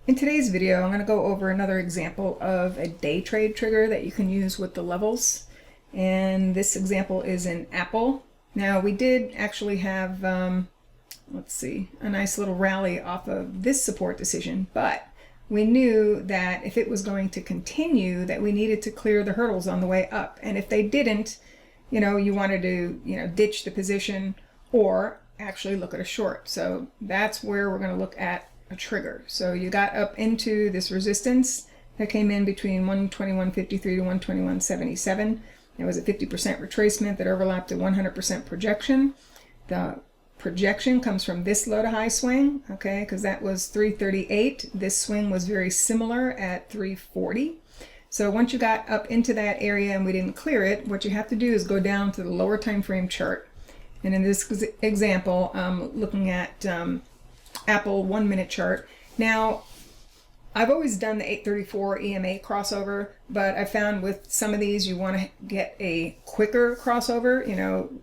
In today's video, I'm going to go over another example of a day trade trigger that you can use with the levels. And this example is in Apple. Now, we did actually have, let's see, a nice little rally off of this support decision, but we knew that if it was going to continue, that we needed to clear the hurdles on the way up. And if they didn't, you wanted to, ditch the position or actually look at a short. So that's where we're going to look at a trigger. So you got up into this resistance that came in between 121.53 to 121.77. There was a 50% retracement that overlapped a 100% projection. The projection comes from this low to high swing, okay, because that was 338. This swing was very similar at 340. So once you got up into that area and we didn't clear it, what you have to do is go down to the lower time frame chart. And in this example, looking at Apple 1 minute chart. Now, I've always done the 834 EMA crossover, but I found with some of these you want to get a quicker crossover,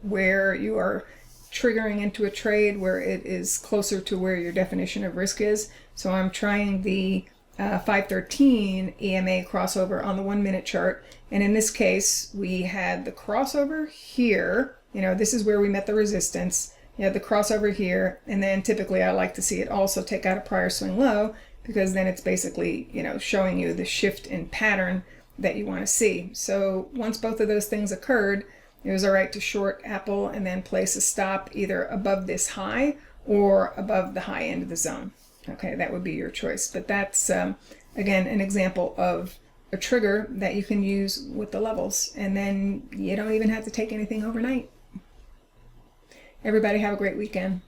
where you are triggering into a trade where it is closer to where your definition of risk is. So I'm trying the 513 EMA crossover on the 1 minute chart. And in this case, we had the crossover here. This is where we met the resistance. You have the crossover here, and then typically I like to see it also take out a prior swing low, because then it's basically, showing you the shift in pattern that you want to see. So once both of those things occurred, it was all right to short Apple and then place a stop either above this high or above the high end of the zone. Okay, that would be your choice. But that's, again, an example of a trigger that you can use with the levels. And then you don't even have to take anything overnight. Everybody have a great weekend.